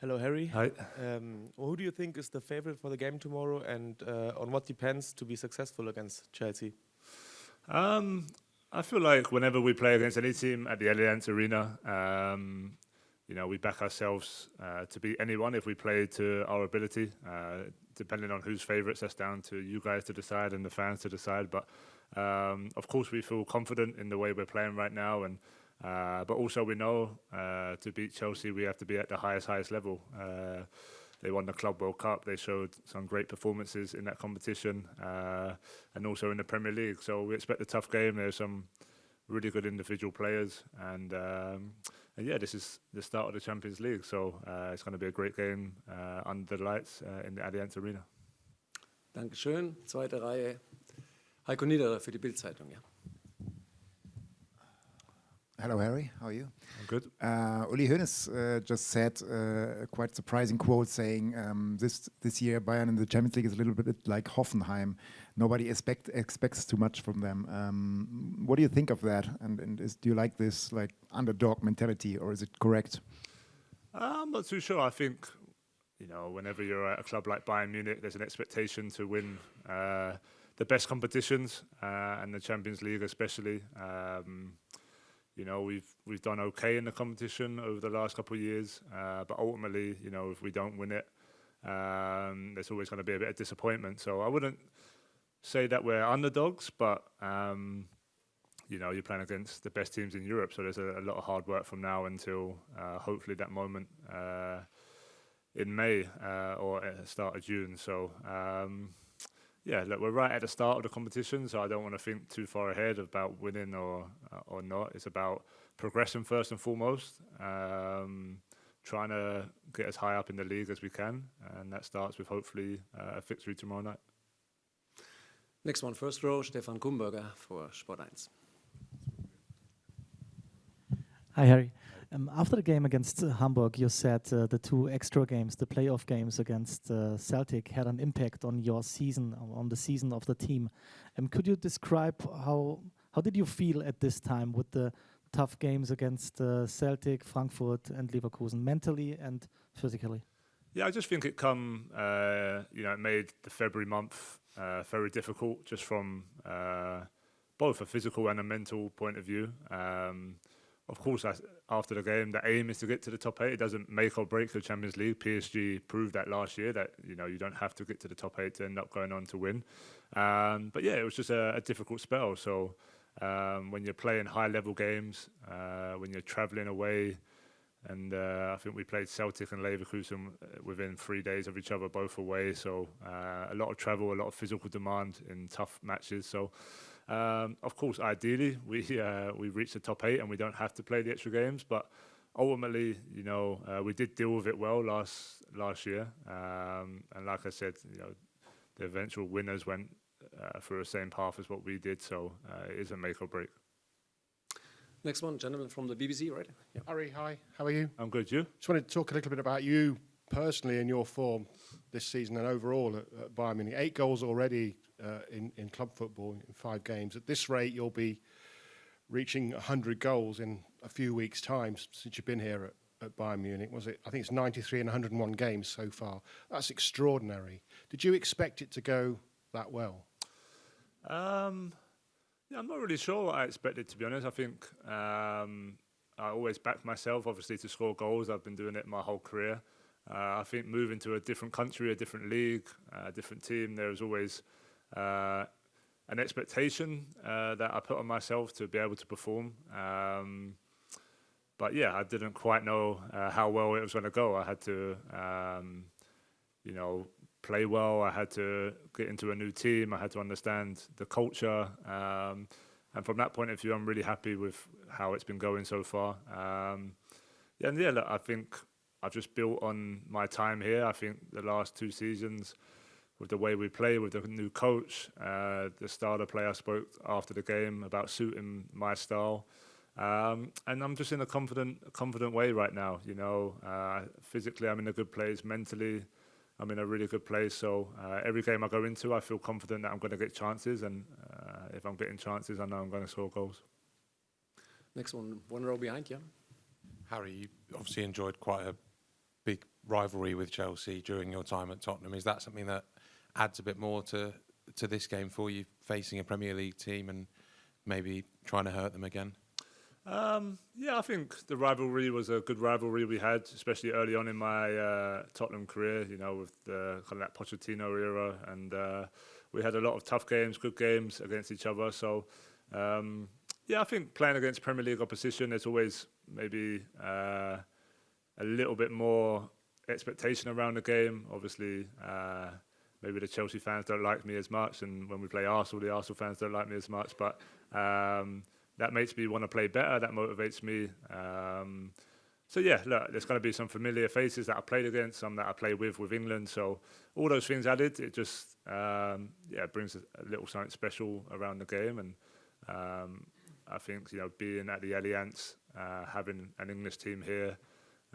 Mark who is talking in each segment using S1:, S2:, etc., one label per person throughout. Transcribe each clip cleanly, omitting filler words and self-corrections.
S1: Hello, Harry.
S2: Hi.
S1: Who do you think is the favorite for the game tomorrow, and on what depends to be successful against Chelsea?
S2: I feel like whenever we play against any team at the Allianz Arena, we back ourselves to beat anyone if we play to our ability. Depending on who's favourites, that's down to you guys to decide and the fans to decide. But of course, we feel confident in the way we're playing right now, and but also we know to beat Chelsea, we have to be at the highest level. They won the Club World Cup. They showed some great performances in that competition, and also in the Premier League. So we expect a tough game. There's some really good individual players, and yeah, this is the start of the Champions League. So it's going to be a great game under the lights in the Allianz Arena.
S3: Dankeschön. Zweite Reihe. Heiko Niederer für die Bild-Zeitung. Ja.
S4: Hello, Harry. How are you?
S2: I'm good.
S4: Uli Hoeneß just said a quite surprising quote saying this year Bayern in the Champions League is a little bit like Hoffenheim. Nobody expects too much from them. What do you think of that? And do you like this like underdog mentality, or is it correct?
S2: I'm not too sure. I think whenever you're at a club like Bayern Munich, there's an expectation to win the best competitions and the Champions League especially. We've done okay in the competition over the last couple of years, but ultimately, if we don't win it, there's always going to be a bit of disappointment. So I wouldn't say that we're underdogs, but you're playing against the best teams in Europe, so there's a lot of hard work from now until hopefully that moment in May or at the start of June. So yeah, look, we're right at the start of the competition, so I don't want to think too far ahead about winning or not. It's about progressing first and foremost, trying to get as high up in the league as we can, and that starts with hopefully a victory tomorrow night.
S3: Next one, first row, Stefan Kumberger for Sport 1.
S5: Hi, Harry. After the game against Hamburg, you said the two extra games, the playoff games against Celtic, had an impact on your season, on the season of the team. Could you describe how did you feel at this time with the tough games against Celtic, Frankfurt, and Leverkusen, mentally and physically?
S2: Yeah, I just think it it made the February month very difficult, just from both a physical and a mental point of view. Of course, after the game, the aim is to get to the top 8. It doesn't make or break the Champions League. PSG proved that last year, that you don't have to get to the top 8 to end up going on to win. But yeah, it was just a difficult spell. So when you're playing high-level games, when you're travelling away, and I think we played Celtic and Leverkusen within 3 days of each other, both away. So a lot of travel, a lot of physical demand in tough matches. So of course, ideally, we reach the top 8 and we don't have to play the extra games. But ultimately, we did deal with it well last year. And like I said, the eventual winners went through the same path as what we did. So it is a make or break.
S3: Next one, gentleman from the BBC, right? Yeah.
S6: Harry, hi. How are you?
S2: I'm good. You?
S6: Just wanted to talk a little bit about you personally and your form this season and overall at Bayern Munich. 8 goals already in club football in 5 games. At this rate, you'll be reaching 100 goals in a few weeks' time since you've been here at Bayern Munich. I think it's 93 in 101 games so far. That's extraordinary. Did you expect it to go that well?
S2: Yeah, I'm not really sure what I expected, to be honest. I think I always back myself, obviously, to score goals. I've been doing it my whole career. I think moving to a different country, a different league, a different team, there's always an expectation that I put on myself to be able to perform. But yeah, I didn't quite know how well it was going to go. I had to, play well. I had to get into a new team. I had to understand the culture. And from that point of view, I'm really happy with how it's been going so far. Look, I think I've just built on my time here. I think the last 2 seasons, with the way we play, with the new coach, the starter player spoke after the game about suiting my style. And I'm just in a confident way right now. Physically, I'm in a good place. Mentally, I'm in a really good place. So every game I go into, I feel confident that I'm going to get chances. And if I'm getting chances, I know I'm going to score goals.
S3: Next one row behind, yeah.
S7: Harry, you obviously enjoyed quite a big rivalry with Chelsea during your time at Tottenham. Is that something that adds a bit more to this game for you, facing a Premier League team and maybe trying to hurt them again?
S2: Yeah, I think the rivalry was a good rivalry we had, especially early on in my Tottenham career, you know, with the kind of that Pochettino era. And we had a lot of tough games, good games against each other. So, yeah, I think playing against Premier League opposition, there's always maybe a little bit more expectation around the game. Obviously, maybe the Chelsea fans don't like me as much, and when we play Arsenal, the Arsenal fans don't like me as much. But that makes me want to play better. That motivates me. So yeah, look, there's going to be some familiar faces that I played against, some that I play with England. So all those things added, it just brings a little something special around the game. And I think, you know, being at the Allianz, having an English team here,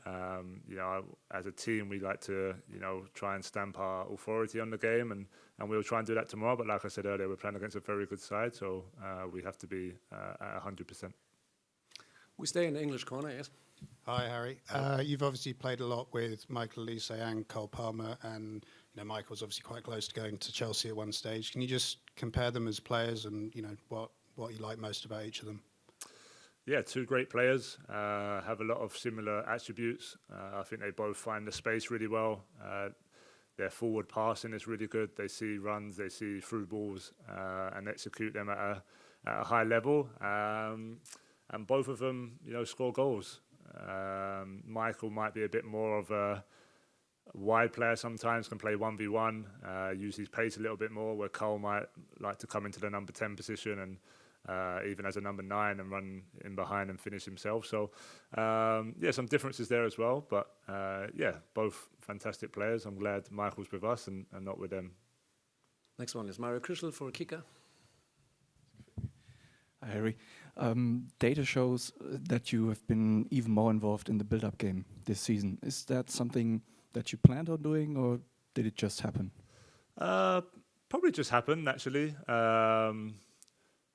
S2: you know, as a team, we like to, you know, try and stamp our authority on the game, and we'll try and do that tomorrow. But like I said earlier, we're playing against a very good side, so we have to be at 100%.
S3: We stay in the English corner, yes.
S8: Hi, Harry. You've obviously played a lot with Michael Olise and Cole Palmer, and you know Michael's obviously quite close to going to Chelsea at one stage. Can you just compare them as players, and you know what you like most about each of them?
S2: Yeah, two great players, have a lot of similar attributes. I think they both find the space really well. Their forward passing is really good. They see runs, they see through balls, and execute them at a high level. And both of them, you know, score goals. Michael might be a bit more of a wide player sometimes, can play 1v1, use his pace a little bit more, where Cole might like to come into the number 10 position and even as a number 9 and run in behind and finish himself. So, yeah, some differences there as well. But, yeah, both fantastic players. I'm glad Michael's with us and not with them.
S3: Next one is Mario Krischl for a kicker.
S9: Hi, Harry. Data shows that you have been even more involved in the build-up game this season. Is that something that you planned on doing, or did it just happen?
S2: Probably just happened, actually.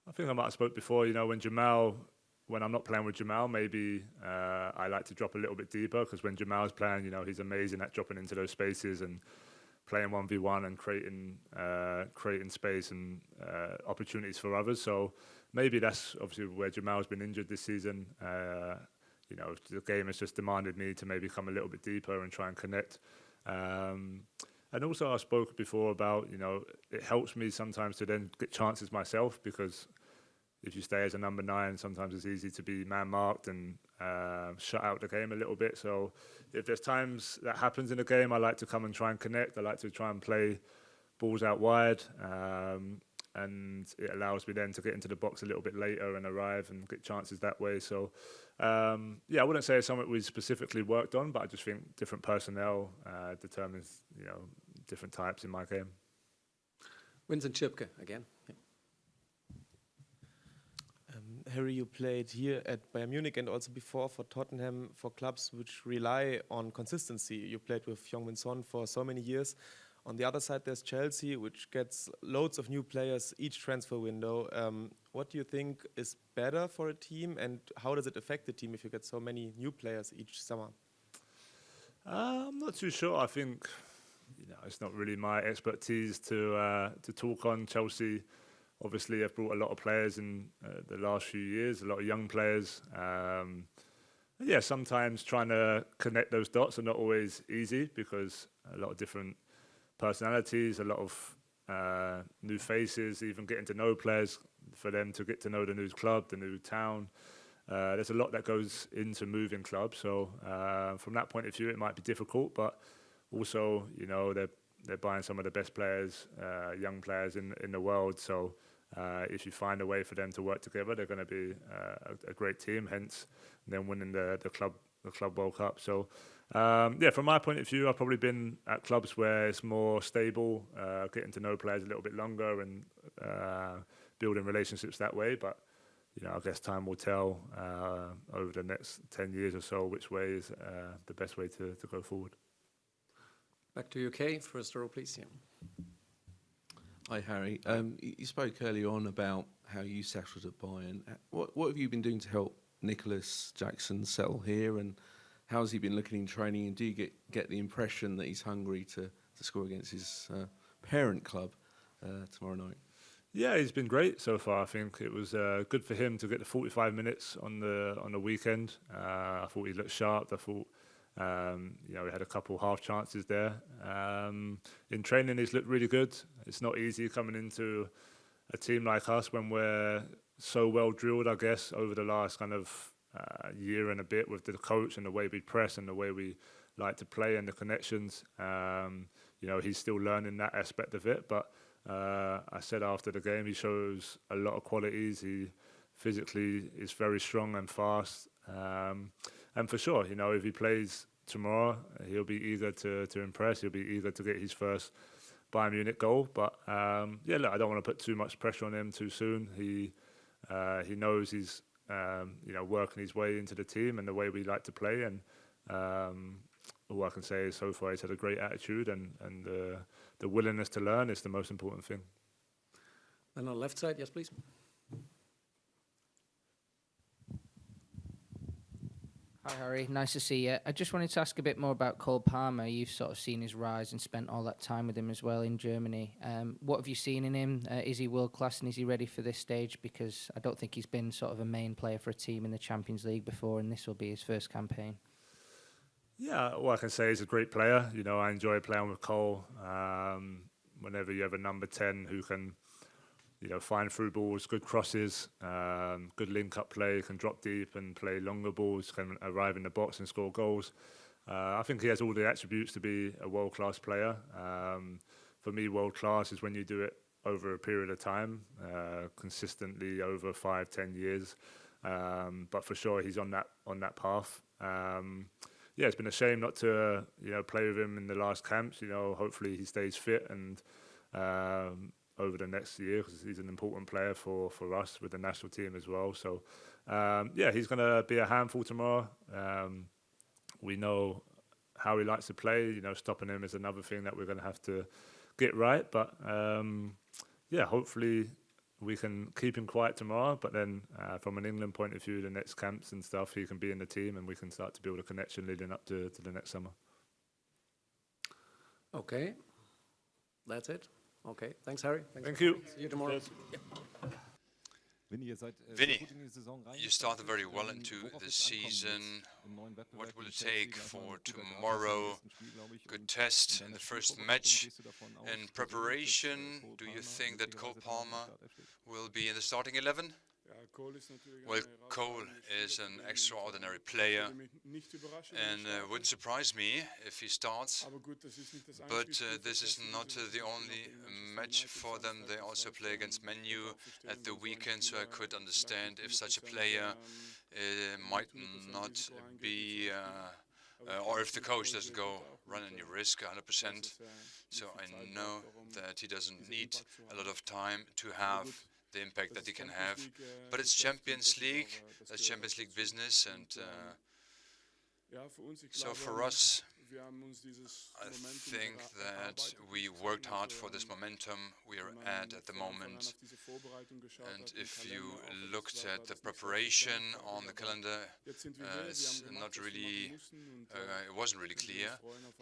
S2: I think I might have spoke before, you know, when I'm not playing with Jamal, maybe I like to drop a little bit deeper, because when Jamal's playing, you know, he's amazing at dropping into those spaces and playing 1v1 and creating space and opportunities for others. So maybe that's obviously where Jamal's been injured this season. You know, the game has just demanded me to maybe come a little bit deeper and try and connect. And also I spoke before about, you know, it helps me sometimes to then get chances myself, because if you stay as a number 9, sometimes it's easy to be man-marked and shut out the game a little bit. So if there's times that happens in the game, I like to come and try and connect. I like to try and play balls out wide. And it allows me then to get into the box a little bit later and arrive and get chances that way. So, yeah, I wouldn't say it's something we specifically worked on, but I just think different personnel determines, you know, different types in my game.
S3: Vincent Kompany again. Yeah.
S1: Harry, you played here at Bayern Munich and also before for Tottenham, for clubs which rely on consistency. You played with Heung-min Son for so many years. On the other side, there's Chelsea, which gets loads of new players each transfer window. What do you think is better for a team, and how does it affect the team if you get so many new players each summer?
S2: I'm not too sure. I think, you know, it's not really my expertise to talk on. Chelsea obviously have brought a lot of players in the last few years, a lot of young players. Yeah, sometimes trying to connect those dots are not always easy, because a lot of different personalities, a lot of new faces, even getting to know players, for them to get to know the new club, the new town. There's a lot that goes into moving clubs. So from that point of view, it might be difficult, but also, you know, they're buying some of the best players, young players in the world. So if you find a way for them to work together, they're going to be a great team, hence them winning the Club World Cup. So, yeah, from my point of view, I've probably been at clubs where it's more stable, getting to know players a little bit longer and building relationships that way. But, you know, I guess time will tell over the next 10 years or so which way is the best way to go forward.
S3: Back to UK, first row, please. Yeah.
S10: Hi, Harry. You spoke earlier on about how you settled at Bayern. What have you been doing to help Nicholas Jackson settle here, and how's he been looking in training, and do you get the impression that he's hungry to score against his parent club tomorrow night?
S2: Yeah, he's been great so far. I think it was good for him to get the 45 minutes on the weekend. I thought he looked sharp. I thought he had a couple half chances there. In training, he's looked really good. It's not easy coming into a team like us when we're so well drilled, I guess, over the last kind of year and a bit with the coach and the way we press and the way we like to play and the connections. He's still learning that aspect of it, but I said after the game, he shows a lot of qualities. He physically is very strong and fast. And for sure, if he plays tomorrow, he'll be eager to impress. He'll be eager to get his first Bayern Munich goal. But I don't want to put too much pressure on him too soon. He knows he's working his way into the team and the way we like to play. And all I can say is so far he's had a great attitude, and the willingness to learn is the most important thing.
S3: Then on the left side, yes, please.
S11: Hi, Harry. Nice to see you. I just wanted to ask a bit more about Cole Palmer. You've sort of seen his rise and spent all that time with him as well in Germany. What have you seen in him? Is he world class, and is he ready for this stage? Because I don't think he's been sort of a main player for a team in the Champions League before, and this will be his first campaign.
S2: Yeah, all I can say is a great player. I enjoy playing with Cole. Whenever you have a number 10 who can, find through balls, good crosses, good link-up play, can drop deep and play longer balls, can arrive in the box and score goals. I think he has all the attributes to be a world-class player. For me, world-class is when you do it over a period of time, consistently over 5-10 years. But for sure, he's on that path. It's been a shame not to play with him in the last camps. Hopefully he stays fit and over the next year, because he's an important player for us with the national team as well. So he's going to be a handful tomorrow. We know how he likes to play. Stopping him is another thing that we're going to have to get right. But hopefully we can keep him quiet tomorrow, but then from an England point of view, the next camps and stuff, he can be in the team and we can start to build a connection leading up to the next summer.
S3: Okay, that's it. Okay, thanks, Harry.
S2: Thank you.
S3: See you tomorrow.
S12: Vinny, you started very well into the season. What will it take for tomorrow? Good test in the first match. In preparation, do you think that Cole Palmer will be in the starting 11? Well, Cole is an extraordinary player and wouldn't surprise me if he starts. But this is not the only match for them. They also play against Man U at the weekend, so I could understand if such a player might not be, or if the coach doesn't go run any risk 100%. So I know that he doesn't need a lot of time to have the impact that he can have. But it's Champions League, that's Champions League business, and so for us, I think that we worked hard for this momentum we are at the moment. And if you looked at the preparation on the calendar, it's not really, it wasn't really clear,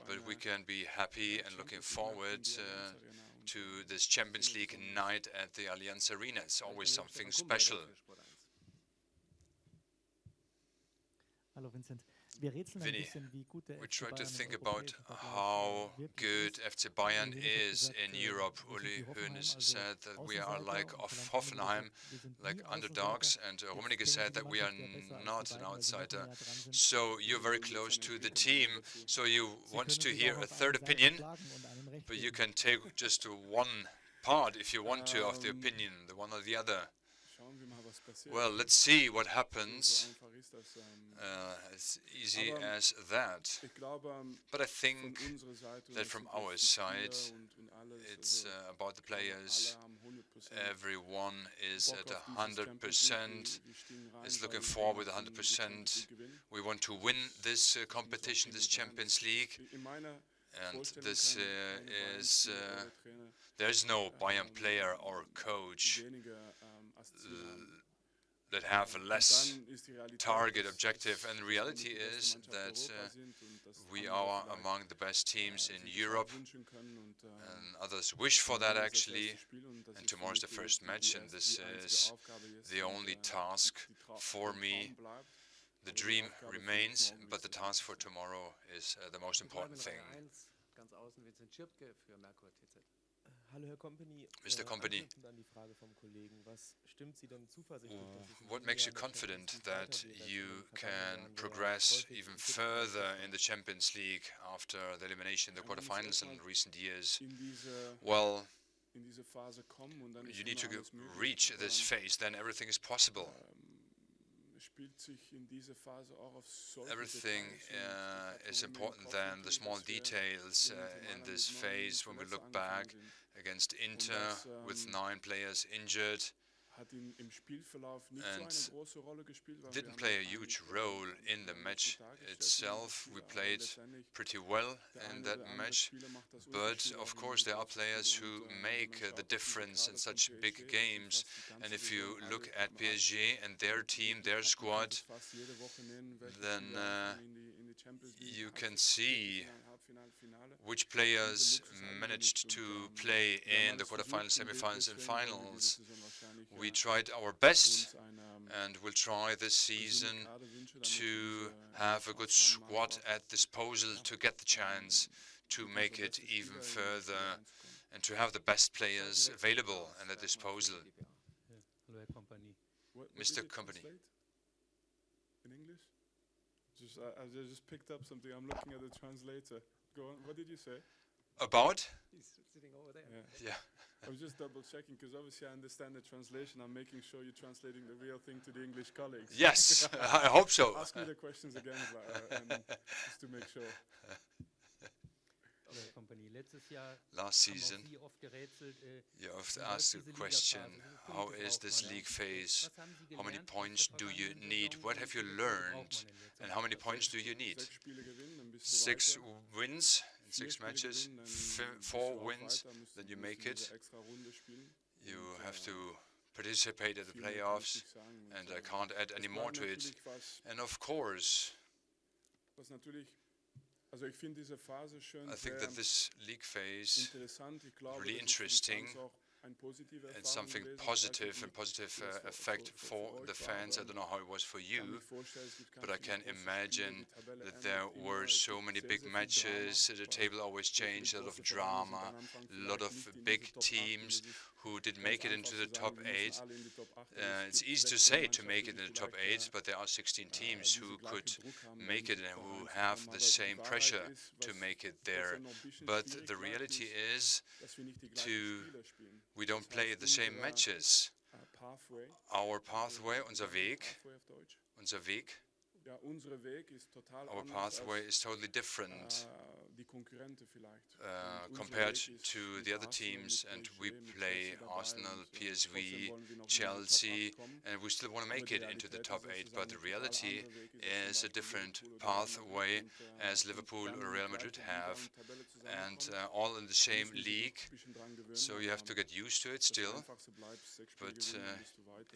S12: but we can be happy and looking forward to this Champions League night at the Allianz Arena. It's always something special.
S5: Hello, Vincent.
S12: Vinny, we try to think about how good FC Bayern is in Europe. Uli Hoeneß said that we are like Hoffenheim, like underdogs, and Rummenigge said that we are not an outsider. So you're very close to the team, so you want to hear a third opinion, but you can take just one part, if you want to, of the opinion, the one or the other. Well, let's see what happens. As easy as that. But I think that from our side, it's about the players. Everyone is at 100%, is looking forward 100%. We want to win this competition, this Champions League. And this is, there's no Bayern player or coach that have a less target objective, and the reality is that we are among the best teams in Europe, and others wish for that actually, and tomorrow is the first match, and this is the only task for me. The dream remains, but the task for tomorrow is the most important thing. Mr. Kompany, what makes you confident that you can progress even further in the Champions League after the elimination in the quarterfinals in recent years? Well, you need to reach this phase, then everything is possible. Everything is important than the small details in this phase. When we look back against Inter with 9 players injured, and didn't play a huge role in the match itself. We played pretty well in that match, but of course there are players who make the difference in such big games, and if you look at PSG and their team, their squad, then you can see which players managed to play in the quarterfinals, semifinals and finals. We tried our best, and we'll try this season to have a good squad at disposal to get the chance to make it even further and to have the best players available and at disposal. Mr. Kompany.
S13: In English? I just picked up something. I'm looking at the translator. Go on. What did you say?
S12: About?
S13: He's sitting over there.
S12: Yeah.
S13: I was just double checking because obviously I understand the translation. I'm making sure you're translating the real thing to the English colleagues.
S12: Yes, I hope so.
S13: Ask me the questions again, just to make sure.
S12: Last season, you often asked the question, how is this league phase? How many points do you need? What have you learned? And how many points do you need? 6 wins in 6 matches, 4 wins, then you make it. You have to participate in the playoffs, and I can't add any more to it. And of course, I think that this league phase is really interesting and something positive and positive effect for the fans. I don't know how it was for you, but I can imagine that there were so many big matches, the table always changed, a lot of drama, a lot of big teams who did make it into the top 8. It's easy to say to make it in the top 8, but there are 16 teams who could make it and who have the same pressure to make it there. But the reality is we don't play the same matches. Our pathway, unser Weg, our pathway is totally different compared to the other teams, and we play Arsenal, PSV, Chelsea, and we still want to make it into the top 8, but the reality is a different pathway as Liverpool or Real Madrid have, and all in the same league, so you have to get used to it still, but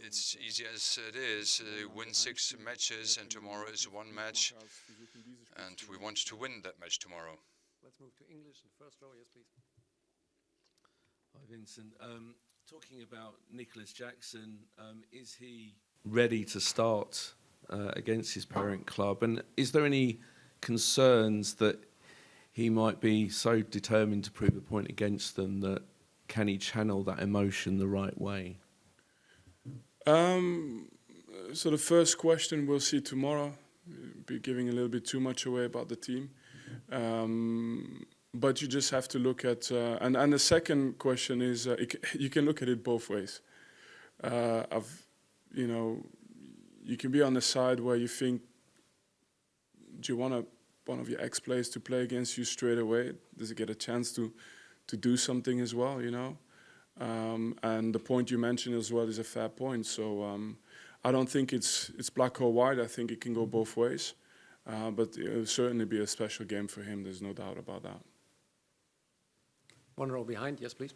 S12: it's easy as it is. Win 6 matches, and tomorrow is 1 match, and we want to win that match tomorrow.
S3: Let's move to English in the first row. Yes, please.
S10: Hi, Vincent. Talking about Nicholas Jackson, is he ready to start against his parent club? And is there any concerns that he might be so determined to prove a point against them that can he channel that emotion the right way?
S13: So the first question we'll see tomorrow. Be giving a little bit too much away about the team. But you just have to look at, and the second question is, you can look at it both ways. You can be on the side where you think, do you want one of your ex-players to play against you straight away? Does he get a chance to do something as well, you know? And the point you mentioned as well is a fair point. So I don't think it's black or white. I think it can go both ways. But it will certainly be a special game for him. There's no doubt about that.
S3: 1 row behind. Yes, please.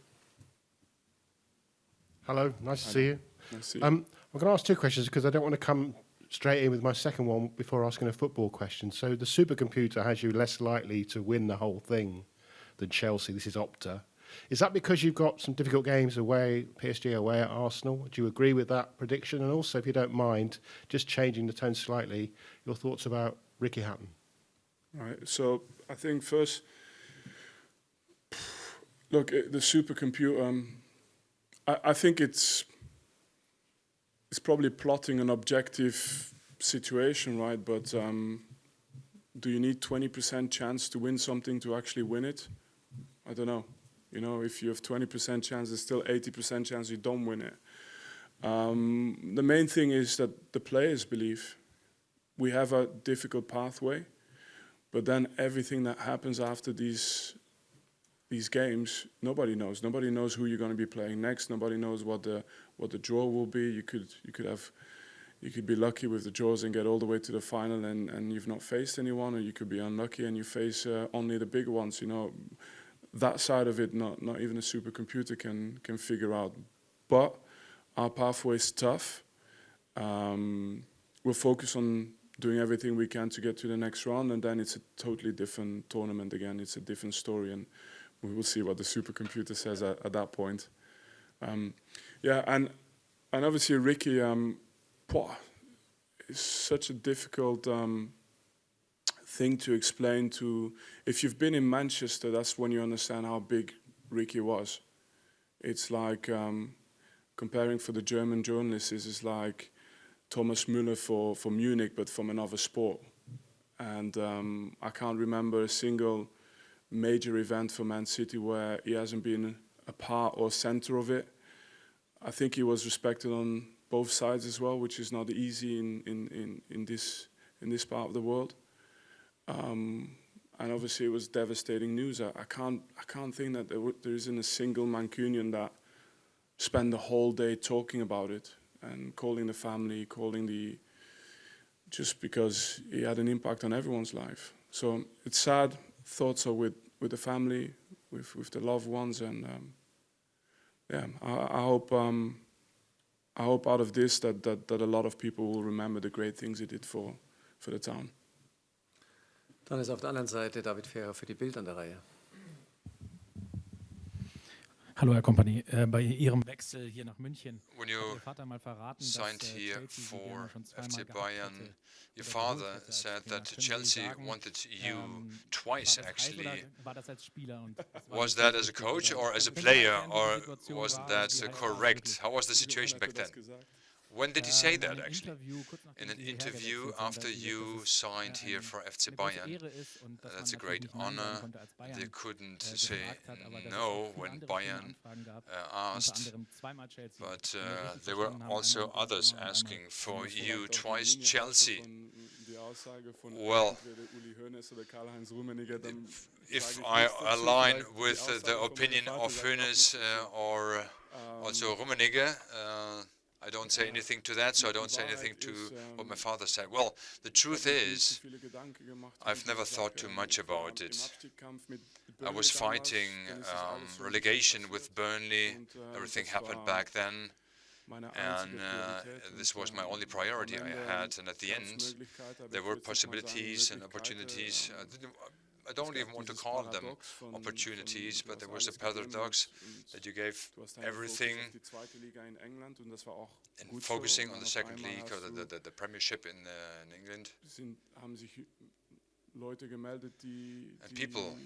S6: Hello, nice to see you.
S13: Merci.
S6: I'm going to ask two questions because I don't want to come straight in with my second one before asking a football question. So the supercomputer has you less likely to win the whole thing than Chelsea. This is Opta. Is that because you've got some difficult games away, PSG away at Arsenal? Do you agree with that prediction? And also, if you don't mind, just changing the tone slightly, your thoughts about Ricky Hatton?
S13: Right. So I think first, look, the supercomputer. I think it's probably plotting an objective situation, right? But do you need 20% chance to win something to actually win it? I don't know. You know, if you have 20% chance, there's still 80% chance you don't win it. The main thing is that the players believe we have a difficult pathway, but then everything that happens after these games, nobody knows. Nobody knows who you're going to be playing next. Nobody knows what the draw will be. You could be lucky with the draws and get all the way to the final, and you've not faced anyone, or you could be unlucky and you face only the big ones. You know, that side of it, not even a supercomputer can figure out. But our pathway is tough. We'll focus on doing everything we can to get to the next round, and then it's a totally different tournament again. It's a different story, and we will see what the supercomputer says at that point. Yeah, and obviously Ricky, it's such a difficult thing to explain to. If you've been in Manchester, that's when you understand how big Ricky was. It's like comparing for the German journalists, it's like Thomas Müller for Munich, but from another sport. And I can't remember a single major event for Man City where he hasn't been a part or center of it. I think he was respected on both sides as well, which is not easy in this part of the world. And obviously it was devastating news. I can't think that there isn't a single Mancunian that spent the whole day talking about it and calling the family, just because he had an impact on everyone's life. So it's sad. Thoughts are with the family, with the loved ones, and I hope out of this that a lot of people will remember the great things he did for the town.
S3: Dann ist auf der anderen Seite David Ferrer für die Bild an der Reihe.
S14: Hallo Herr Kompany, bei Ihrem Wechsel hier nach München
S12: When
S14: hat
S12: you
S14: Ihr Vater mal verraten, dass
S12: signed here
S14: Chelsea Sie gerne
S12: for
S14: schon zweimal
S12: FC
S14: gehabt
S12: Bayern,
S14: hätte.
S12: your
S14: Oder
S12: father
S14: geholt hätte als
S12: said
S14: Trainer.
S12: that
S14: Können Sie
S12: Chelsea
S14: sagen,
S12: wanted you
S14: war
S12: twice
S14: das
S12: actually.
S14: Eis oder war das als Spieler? Und
S12: Was that as a coach or as a player, or wasn't that correct? How was the situation back then? When did he say that actually? In an interview after you signed here for FC Bayern. That's a great honor. They couldn't say no when Bayern asked, but there were also others asking for you twice, Chelsea. Well, if I align with the opinion of Hoeneß or also Rummenigge, I don't say anything to that, so I don't say anything to what my father said. Well, the truth is, I've never thought too much about it. I was fighting relegation with Burnley. Everything happened back then, and this was my only priority I had. And at the end, there were possibilities and opportunities. I don't even want to call them opportunities, but there was a paradox that you gave everything and focusing on the second league or the Premiership in England. And people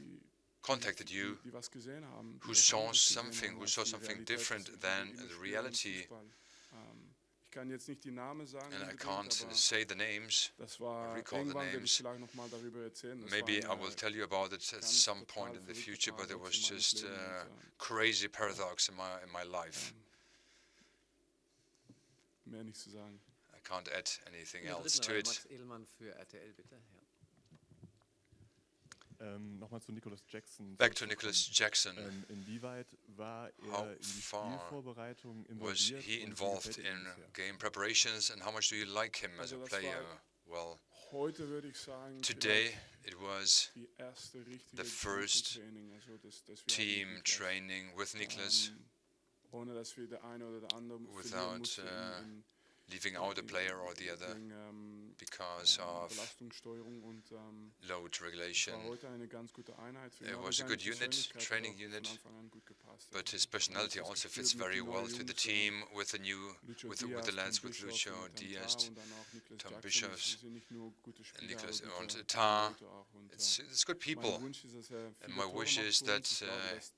S12: contacted you who saw something different than the reality. And I can't say the names, or recall the names. Maybe I will tell you about it at some point in the future, but it was just a crazy paradox in my life. I can't add anything else to it.
S15: Nochmal zu Nicholas Jackson.
S12: Back to Nicholas Jackson.
S15: Inwieweit war
S12: How
S15: in die
S12: far
S15: Spielvorbereitung
S12: was
S15: involviert
S12: he
S15: und wie
S12: involved
S15: gefällt Ihnen
S12: in
S15: bisher?
S12: game preparations, and how much do you like him as a player? Well,
S13: Heute würde ich sagen,
S12: today it was
S13: die erste richtige
S12: the first
S13: Training, also das wir
S12: team
S13: hatten mit Niklas.
S12: training with Nicholas. without leaving out a player or the other because of load regulation. It was a good unit, training unit, but his personality also fits very well to the team with the lads, with Lucio, Diaz, Tom Bischofs, and Nicholas and Tar. It's good people, and my wish is that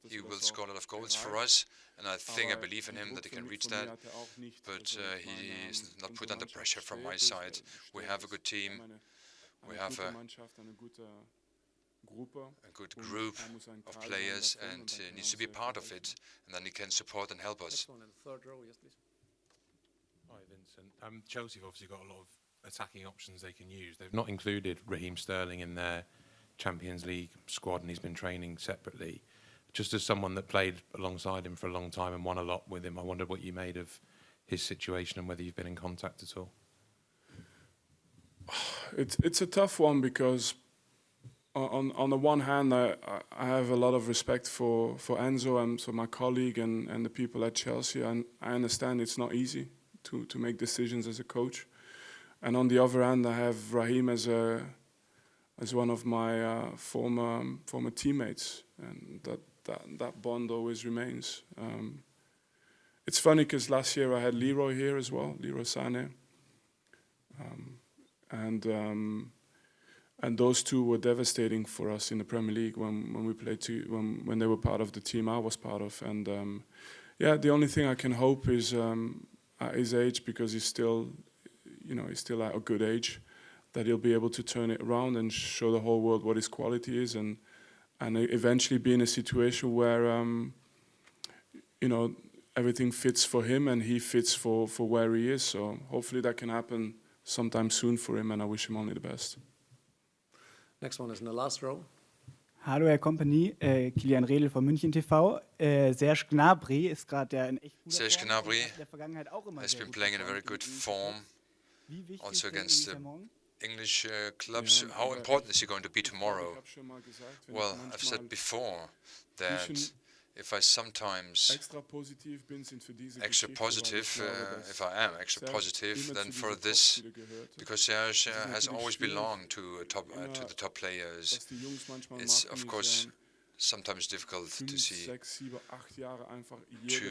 S12: he will score a lot of goals for us, and I believe in him that he can reach that, but he is not put under pressure from my side. We have a good team, we have a good group of players, and he needs to be part of it, and then he can support and help us.
S7: Hi, Vincent. Chelsea have obviously got a lot of attacking options they can use. They've not included Raheem Sterling in their Champions League squad, and he's been training separately. Just as someone that played alongside him for a long time and won a lot with him, I wondered what you made of his situation and whether you've been in contact at all.
S13: It's a tough one because on the one hand, I have a lot of respect for Enzo and so my colleague and the people at Chelsea, and I understand it's not easy to make decisions as a coach. And on the other hand, I have Raheem as one of my former teammates, and that bond always remains. It's funny because last year I had Leroy here as well, Leroy Sané, and those two were devastating for us in the Premier League when we played when they were part of the team I was part of. And the only thing I can hope is at his age, because he's still at a good age, that he'll be able to turn it around and show the whole world what his quality is, and eventually be in a situation where everything fits for him and he fits for where he is. So hopefully that can happen sometime soon for him, and I wish him only the best.
S3: Next one is in the last row.
S16: Hallo Herr Kompany, Kilian Redl von München TV. Serge Gnabry ist gerade in echt guter
S12: Serge
S16: Form.
S12: Gnabry
S16: In der Vergangenheit auch immer
S12: has
S16: sehr
S12: been
S16: gut
S12: playing in a very
S16: performt.
S12: good form,
S16: Wie wichtig
S12: also
S16: ist er
S12: against
S16: Ihnen morgen?
S12: English clubs. How important is he going to be tomorrow? Well, I've said before that if I sometimes extra positive, if I am extra positive, then for this, because Serge has always belonged to the top players, it's of course sometimes difficult to see to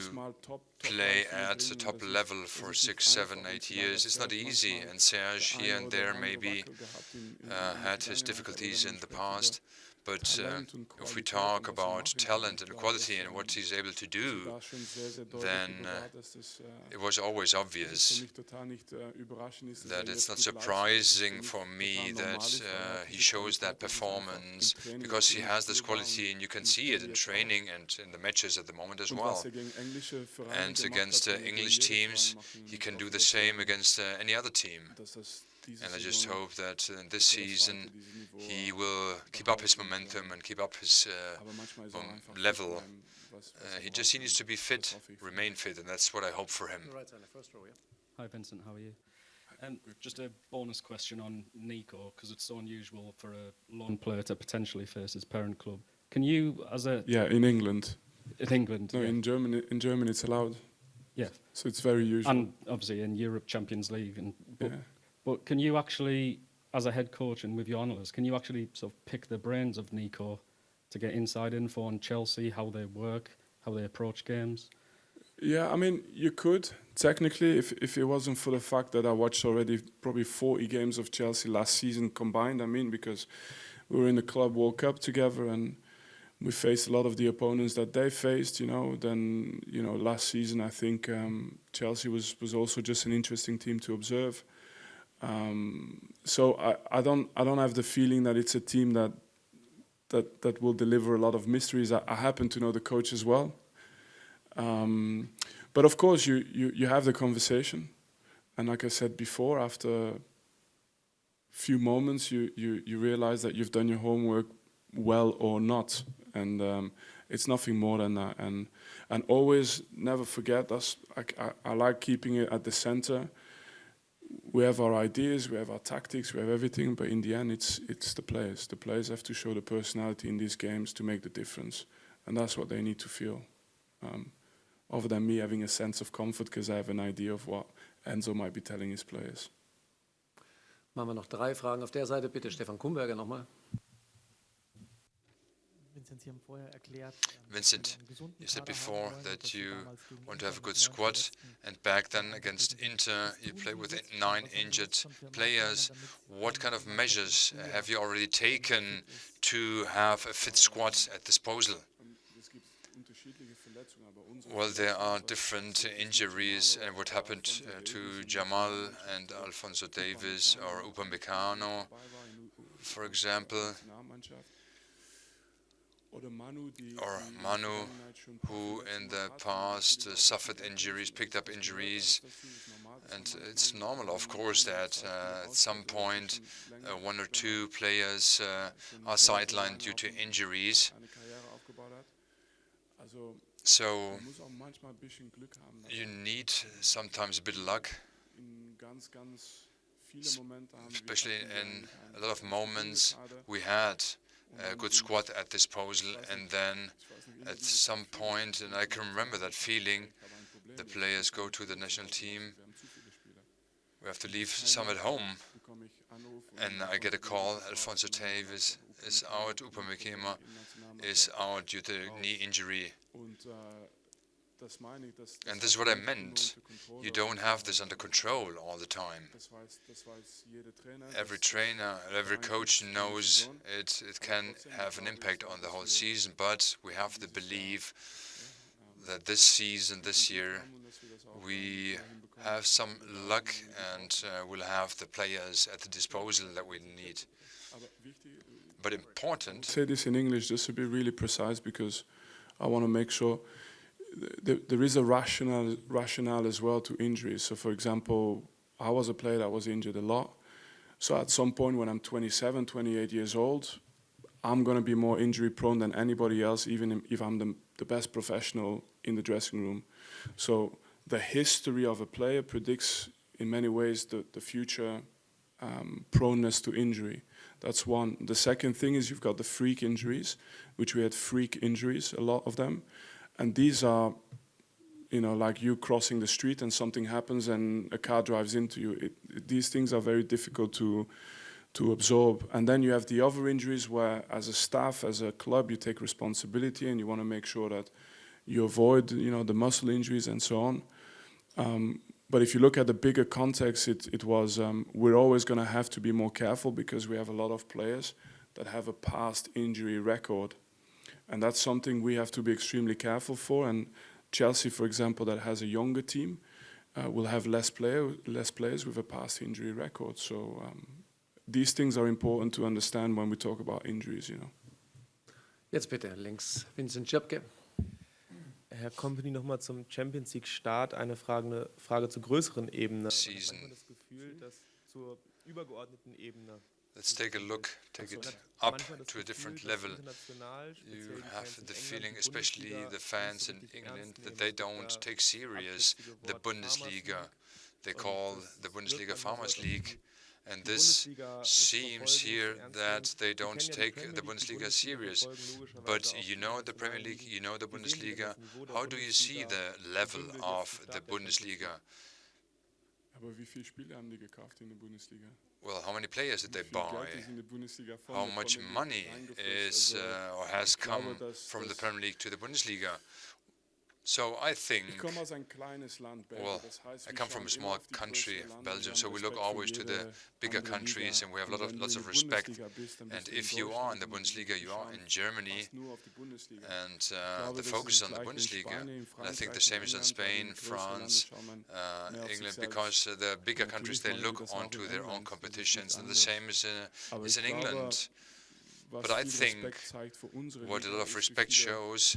S12: play at the top level for 6, 7, 8 years. It's not easy, and Serge here and there maybe had his difficulties in the past. But if we talk about talent and quality and what he's able to do, then it was always obvious that it's not surprising for me that he shows that performance, because he has this quality, and you can see it in training and in the matches at the moment as well. And against English teams, he can do the same against any other team. And I just hope that this season he will keep up his momentum and keep up his level. He just needs to be fit, remain fit, and that's what I hope for him.
S17: Hi Vincent, how are you? Just a bonus question on Nico, because it's so unusual for a loan player to potentially face his parent club. Can you, as a
S13: in England.
S17: In England,
S13: no, in Germany it's allowed.
S17: Yeah,
S13: so it's very usual.
S17: And obviously in Europe, Champions League, but can you actually, as a head coach and with your analysts, can you actually sort of pick the brains of Nico to get inside info on Chelsea, how they work, how they approach games?
S13: Yeah, I mean, you could, technically, if it wasn't for the fact that I watched already probably 40 games of Chelsea last season combined. I mean, because we were in the Club World Cup together and we faced a lot of the opponents that they faced, Then, last season, I think Chelsea was also just an interesting team to observe. So I don't have the feeling that it's a team that will deliver a lot of mysteries. I happen to know the coach as well, but of course you have the conversation, and like I said before, after a few moments you realize that you've done your homework well or not, and it's nothing more than that. And always never forget us. I like keeping it at the center. We have our ideas, we have our tactics, we have everything, but in the end, it's the players. The players have to show the personality in these games to make the difference, and that's what they need to feel. other than me having a sense of comfort because I have an idea of what Enzo might be telling his players.
S3: Machen wir noch 3 Fragen auf der Seite. Bitte Stefan Kumberger nochmal.
S12: Vincent, you said before that you want to have a good squad, and back then against Inter, you played with 9 injured players. What kind of measures have you already taken to have a fit squad at disposal? Well, there are different injuries, and what happened to Jamal and Alphonso Davies or Upamecano, for example, or Manu, who in the past suffered injuries, picked up injuries, and it's normal, of course, that at some point 1 or 2 players are sidelined due to injuries. So you need sometimes a bit of luck, especially in a lot of moments we had a good squad at disposal, and then at some point, and I can remember that feeling, the players go to the national team, we have to leave some at home, and I get a call, Alphonso Davies is out, Upamecano is out due to knee injury. And this is what I meant. You don't have this under control all the time. Every trainer, every coach knows it can have an impact on the whole season, but we have to believe that this season, this year, we have some luck and we'll have the players at the disposal that we need. But important...
S13: I say this in English just to be really precise, because I want to make sure there is a rationale as well to injuries. So, for example, I was a player that was injured a lot. So at some point when I'm 27, 28 years old, I'm going to be more injury prone than anybody else, even if I'm the best professional in the dressing room. So the history of a player predicts in many ways the future proneness to injury. That's one. The second thing is you've got the freak injuries, which we had freak injuries, a lot of them. And these are, you know, like you crossing the street and something happens and a car drives into you. These things are very difficult to absorb. And then you have the other injuries where, as a staff, as a club, you take responsibility and you want to make sure that you avoid, you know, the muscle injuries and so on. But if you look at the bigger context, it was we're always going to have to be more careful because we have a lot of players that have a past injury record. And that's something we have to be extremely careful for. And Chelsea, for example, that has a younger team, will have less players with a past injury record. So these things are important to understand when we talk about injuries, you know.
S3: Jetzt bitte links Vincent Kompany.
S1: Herr Kompany, nochmal zum Champions League Start eine Frage zur größeren Ebene.
S12: Season.
S1: Hat man das Gefühl, dass zur übergeordneten Ebene
S12: Let's take a look, take it up to a different level. You have the feeling, especially the fans in England, that they don't take serious the Bundesliga. They call the Bundesliga Farmers League. And this seems here that they don't take the Bundesliga serious. But you know the Premier League, you know the Bundesliga. How do you see the level of the Bundesliga? Well, how many players did they buy? How much money is or has come from the Premier League to the Bundesliga? So I think, well, I come from a small country, Belgium, so we look always to the bigger countries and we have lots of respect. And if you are in the Bundesliga, you are in Germany, and the focus is on the Bundesliga. And I think the same is on Spain, France, England, because the bigger countries, they look onto their own competitions, and the same is in England. But I think what a lot of respect shows,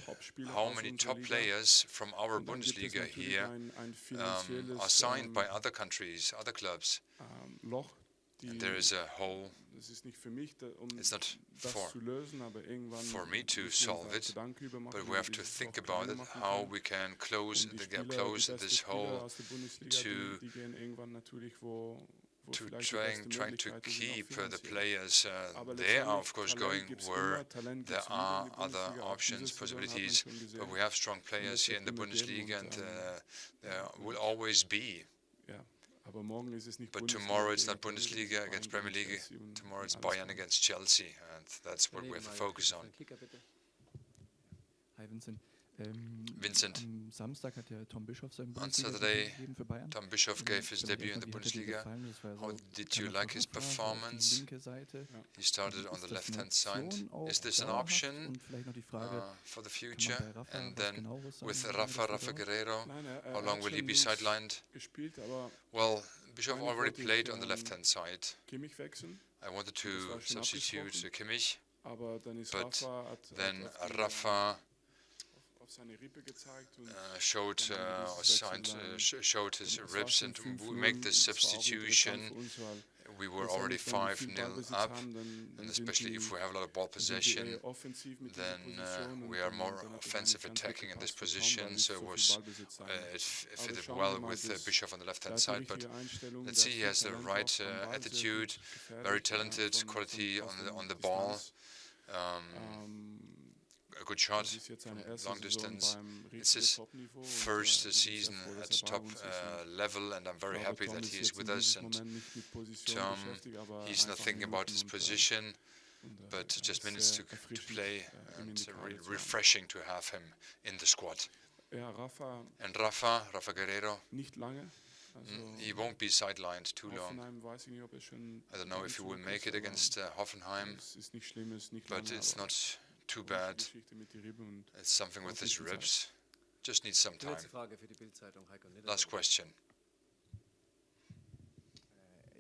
S12: how many top players from our Bundesliga here are signed by other countries, other clubs. And there is a hole. It's not for me to solve it, but we have to think about it, how we can close this hole to trying to keep the players. They are, of course, going where there are other options, possibilities, but we have strong players here in the Bundesliga, and there will always be. But tomorrow it's not Bundesliga against Premier League, tomorrow it's Bayern against Chelsea, and that's what we have to focus on.
S9: Hi, Vincent.
S12: Vincent,
S9: Am Samstag hat ja Tom Bischoff sein
S12: on
S9: Bundesliga-Debüt
S12: Saturday,
S9: gegeben für Bayern.
S12: Tom Bischoff gave his debut in the Bundesliga. How did you like his performance? He started on the left-hand side. Is this an option for the future? And then with Rafa Guerrero, how long will he be sidelined? Well, Bischoff already played on the left-hand side. I wanted to substitute Kimmich, but then Rafa showed his ribs, and we make this substitution. We were already 5-0 up, and especially if we have a lot of ball possession, then we are more offensive attacking in this position. So it fitted well with Bischoff on the left-hand side. But let's see, he has the right attitude, very talented, quality on the ball. A good shot from long distance. It's his first season at the top level, and I'm very happy that he is with us. And Tom, he's not thinking about his position, but just minutes to play, and really refreshing to have him in the squad. And Rafa Guerrero, he won't be sidelined too long. I don't know if he will make it against Hoffenheim, but it's not too bad. It's something with his ribs. Just needs some time. Last question.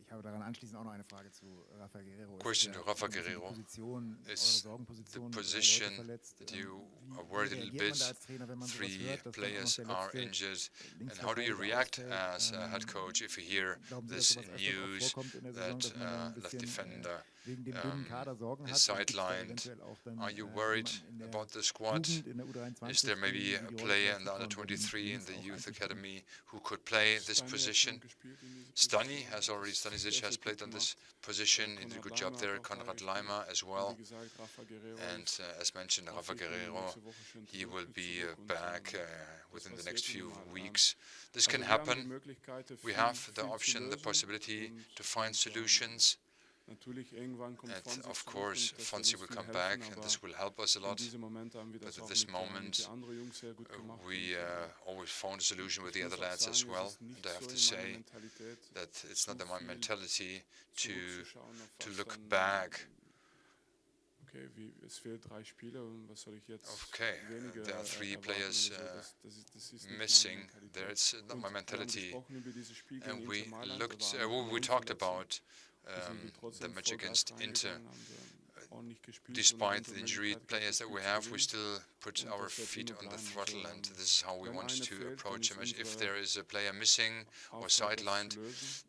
S4: Ich habe daran anschließend auch noch eine Frage zu Rafa Guerrero.
S12: Question to Rafa Guerrero. Is the position that you are worried a little bit? 3 players are injured. And how do you react as a head coach if you hear this news that left defender is sidelined? Are you worried about the squad? Is there maybe a player in the under-23 in the youth academy who could play this position? Stanisic has played on this position. He did a good job there. Konrad Leimer as well. And as mentioned, Rafa Guerrero, he will be back within the next few weeks. This can happen. We have the option, the possibility to find solutions. And of course, Fonsi will come back, and this will help us a lot. But at this moment, we always found a solution with the other lads as well. And I have to say that it's not my mentality to look back. Okay, there are 3 players missing. There, it's not my mentality. And we talked about the match against Inter. Despite the injured players that we have, we still put our feet on the throttle, and this is how we want to approach a match. If there is a player missing or sidelined,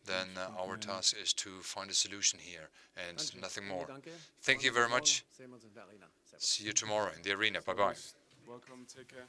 S12: then our task is to find a solution here and nothing more. Thank you very much. See you tomorrow in the arena. Bye-bye.
S13: Welcome, take care.